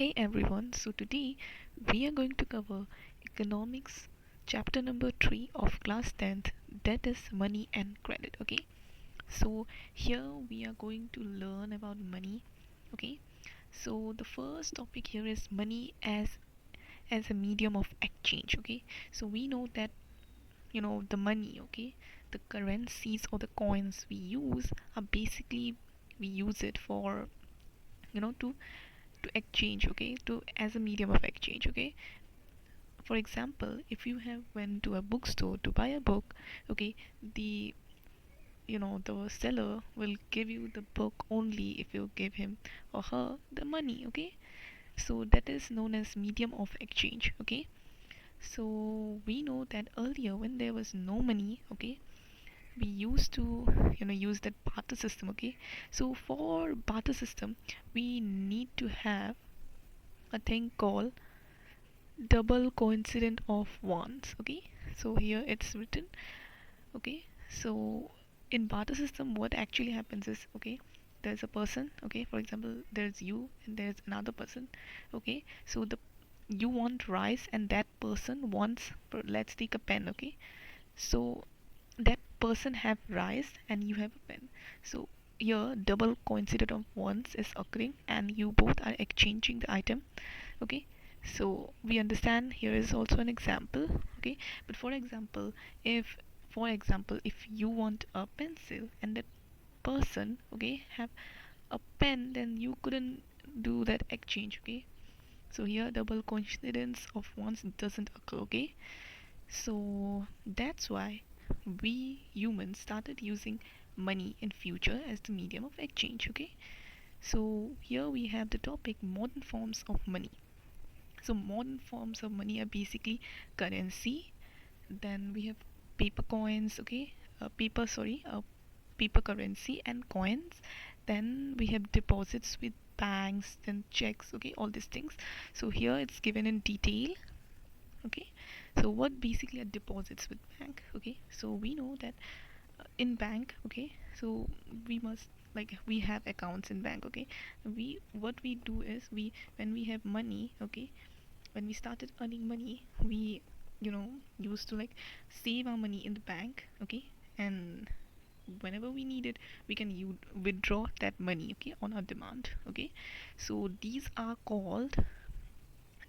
Hey everyone, so today we are going to cover economics chapter number 3 of class 10th, that is money and credit. Okay, so here we are going to learn about money. Okay, so the first topic here is money as a medium of exchange. Okay, so we know that the money, okay, the currencies or the coins we use are basically we use it for to exchange, okay, to as a medium of exchange. Okay, for example, if you have went to a bookstore to buy a book, okay, the the seller will give you the book only if you give him or her the money. Okay, so that is known as medium of exchange. Okay, so we know that earlier when there was no money, okay, we used to use that barter system. Okay, so for barter system we need to have a thing called double coincident of ones. Okay, so here it's written. Okay, so in barter system what actually happens is, okay, there's a person, okay, for example there's you and there's another person. Okay, so the you want rice and that person wants, let's take a pen. Okay, so that person have rice and you have a pen. So here double coincident of ones is occurring and you both are exchanging the item. Okay, so we understand here is also an example. Okay, but for example if you want a pencil and that person, okay, have a pen, then you couldn't do that exchange. Okay, so here double coincidence of ones doesn't occur. Okay, so that's why we humans started using money in future as the medium of exchange. Okay, so here we have the topic modern forms of money. So modern forms of money are basically currency. Then we have paper coins, okay, paper currency and coins. Then we have deposits with banks, then checks, okay, all these things. So here it's given in detail. Okay, so what basically are deposits with bank? Okay, so we know that in bank, okay, so we must, like, we have accounts in bank. Okay, we what we do is, we when we have money, okay, when we started earning money, we used to like save our money in the bank. Okay, and whenever we need it, we can withdraw that money, okay, on our demand. Okay, so these are called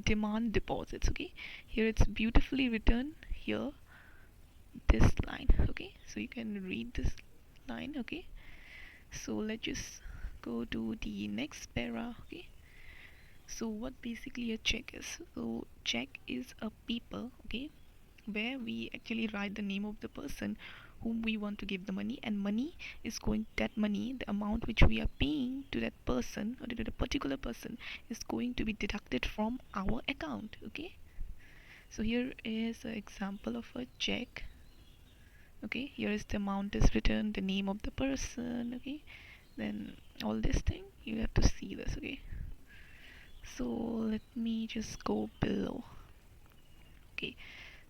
demand deposits. Okay, here it's beautifully written here, this line. Okay, so you can read this line. Okay, so let's just go to the next para. Okay, so what basically a check is? So check is a paper, okay, where we actually write the name of the person whom we want to give the money, and money is going, that money, the amount which we are paying to that person or to the particular person, is going to be deducted from our account. Okay, so here is an example of a check. Okay, here is the amount is written, the name of the person. Okay, then all this thing you have to see this. Okay, so let me just go below. Okay,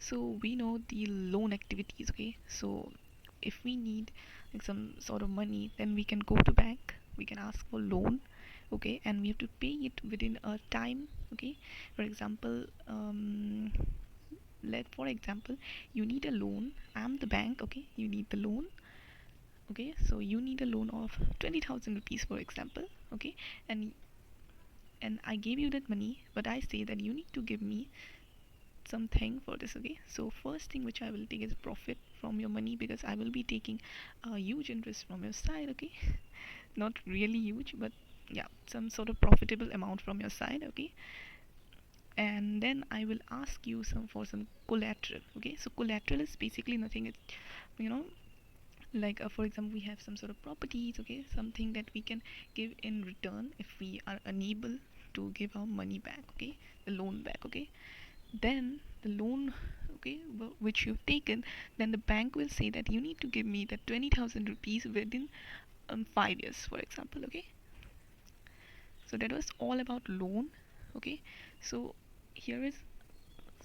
so we know the loan activities. Okay, so if we need like some sort of money, then we can go to bank, we can ask for loan. Okay, and we have to pay it within a time. Okay, for example, you need a loan, I'm the bank. Okay, you need the loan. Okay, so you need a loan of 20,000 rupees, for example. Okay, and I gave you that money, but I say that you need to give me something for this. Okay, so first thing which I will take is profit from your money, because I will be taking a huge interest from your side. Okay, not really huge, but yeah, some sort of profitable amount from your side. Okay, and then I will ask you some collateral. Okay, so collateral is basically nothing. It's you know like for example, we have some sort of properties. Okay, something that we can give in return if we are unable to give our money back. Okay, the loan back. Okay, then the loan, okay, which you've taken, then the bank will say that you need to give me that 20,000 rupees within 5 years, for example. Okay, so that was all about loan. Okay, so here is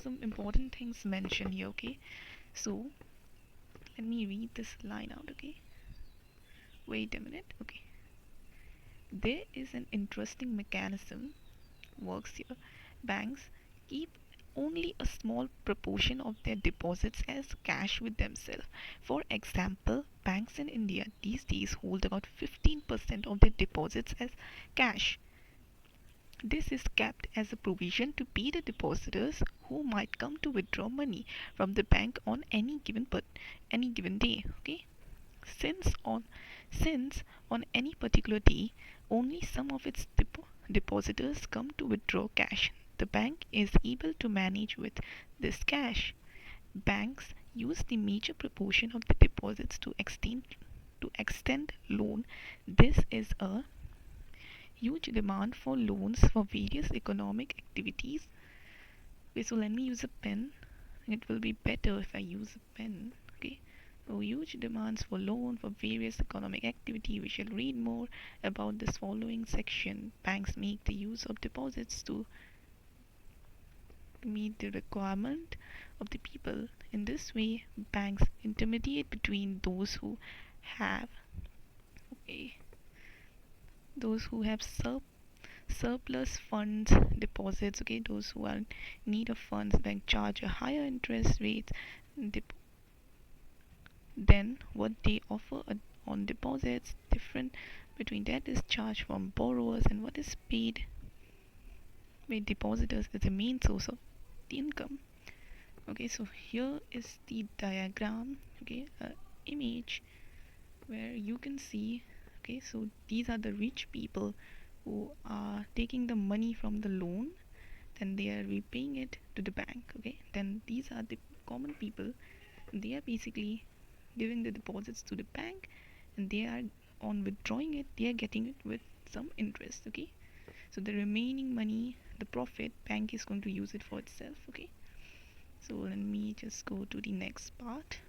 some important things mentioned here. Okay, so let me read this line out. Okay, wait a minute. Okay, there is an interesting mechanism works here. Banks keep only a small proportion of their deposits as cash with themselves. For example, banks in India these days hold about 15% of their deposits as cash. This is kept as a provision to pay the depositors who might come to withdraw money from the bank on any given day. Okay, since on since on any particular day only some of its depositors come to withdraw cash, the bank is able to manage with this cash. Banks use the major proportion of the deposits to extend loan. This is a huge demand for loans for various economic activities. Okay, so let me use a pen. It will be better if I use a pen. Okay, so huge demands for loan for various economic activity. We shall read more about this following section. Banks make the use of deposits to meet the requirement of the people. In this way, banks intermediate between have okay, those who have surplus funds deposits. Okay, those who are in need of funds, bank charge a higher interest rate than what they offer on deposits. Different between that is charged from borrowers and what is paid by depositors is the main source of the income. Okay, so here is the diagram. Okay, image where you can see. Okay, so these are the rich people who are taking the money from the loan, then they are repaying it to the bank. Okay, then these are the common people. They are basically giving the deposits to the bank, and they are on withdrawing it, they are getting it with some interest. Okay, so the remaining money, the profit, bank is going to use it for itself. Okay, so let me just go to the next part.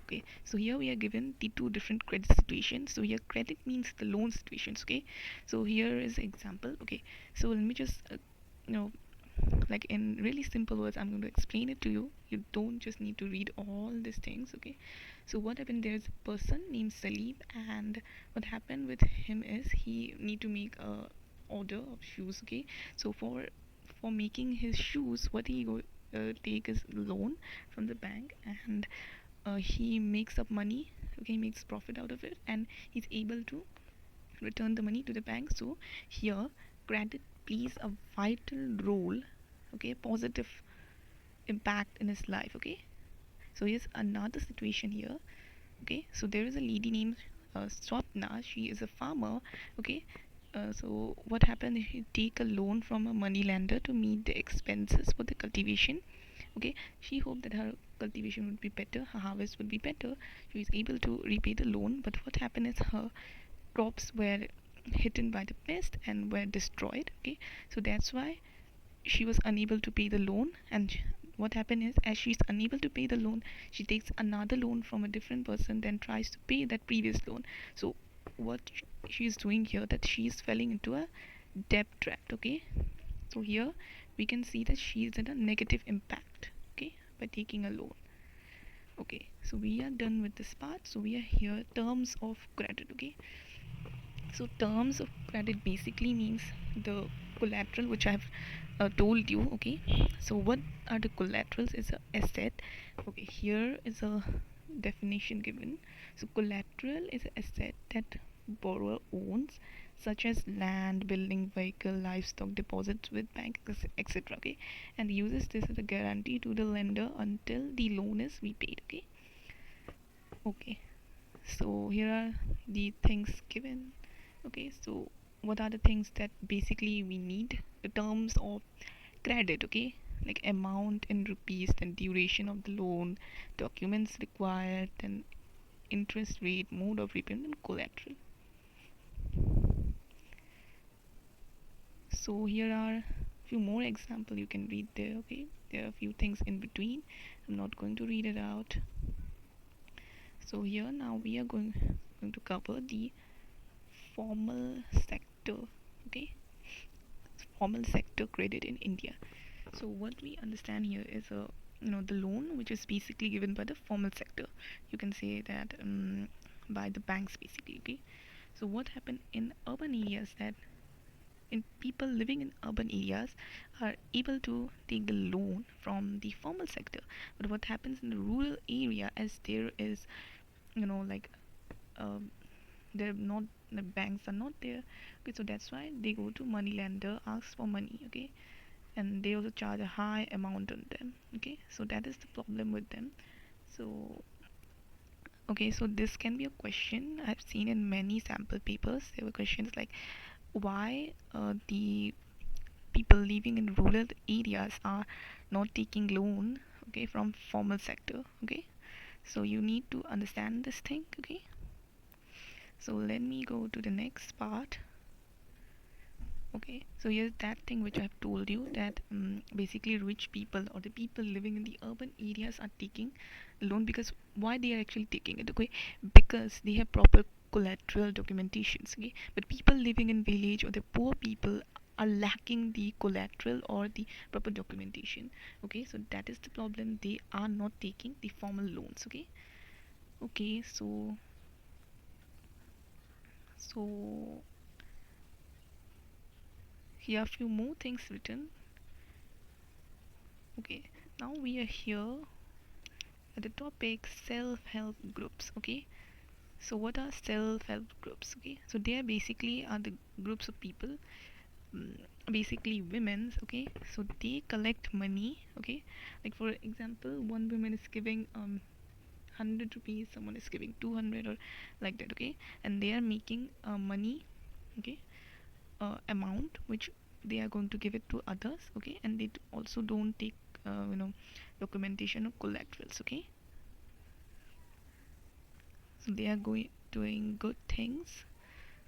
Okay, so here we are given the two different credit situations. So here credit means the loan situations. Okay, so here is example. Okay, so let me just like in really simple words, I'm going to explain it to you. You don't just need to read all these things. Okay, so what happened, there's a person named Salim, and what happened with him is he need to make a order of shoes. Okay, so for making his shoes, what he go take is loan from the bank, and he makes up money. Okay, he makes profit out of it, and he's able to return the money to the bank. So here credit plays a vital role, okay, positive impact in his life. Okay, so here's another situation here. Okay, so there is a lady named Swapna. She is a farmer. Okay, so what happened, he take a loan from a money lender to meet the expenses for the cultivation. Okay, she hoped that her cultivation would be better, her harvest would be better, she was able to repay the loan. But what happened is her crops were hidden by the pest and were destroyed. Okay, so that's why she was unable to pay the loan. And what happened is, as she's unable to pay the loan, she takes another loan from a different person, then tries to pay that previous loan. So what she's doing here, that she's falling into a debt trap. Okay, so here we can see that she is at a negative impact, okay, by taking a loan. Okay, so we are done with this part. So we are here terms of credit. Okay, so terms of credit basically means the collateral which I have told you. Okay, so what are the collaterals? Is a asset. Okay, here is a definition given. So collateral is an asset that borrower owns, such as land, building, vehicle, livestock, deposits with bank, etc. Okay, and uses this as a guarantee to the lender until the loan is repaid. Okay, okay, so here are the things given. Okay, so what are the things that basically we need? The terms of credit. Okay, like amount in rupees, then duration of the loan, documents required, then interest rate, mode of repayment, and collateral. So here are few more example you can read there. Okay, there are a few things in between, I'm not going to read it out. So here now we are going to cover the formal sector. Okay, formal sector credit in India. So what we understand here is the loan which is basically given by the formal sector. You can say that by the banks basically. Okay, so what happened in urban areas, that in people living in urban areas are able to take the loan from the formal sector. But what happens in the rural area, as there is, like, um, they're not, the banks are not there. Okay, so that's why they go to money lender, ask for money. Okay, and they also charge a high amount on them. Okay, so that is the problem with them. So okay, so this can be a question I've seen in many sample papers. There were questions like why the people living in rural areas are not taking loan, okay, from formal sector. Okay, so you need to understand this thing. Okay, so let me go to the next part. Okay, so here's that thing which I've told you, that basically rich people or the people living in the urban areas are taking loan. Because why they are actually taking it? Okay, because they have proper collateral documentations. Okay, but people living in village or the poor people are lacking the collateral or the proper documentation. Okay, so that is the problem, they are not taking the formal loans. Okay, okay, so here are a few more things written. Okay, now we are here at the topic self-help groups. Okay, so what are self-help groups? Okay, so they are basically are the groups of people, um, basically women's. Okay, so they collect money. Okay, like for example, one woman is giving 100 rupees, someone is giving 200 or like that. Okay, and they are making money. Okay, amount which they are going to give it to others. Okay, and they also don't take documentation or collaterals. Okay, so they are going doing good things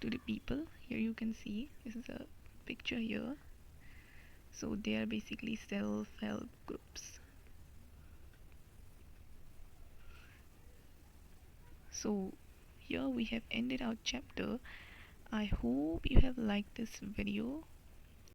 to the people. Here you can see this is a picture here. So they are basically self-help groups. So here we have ended our chapter. I hope you have liked this video.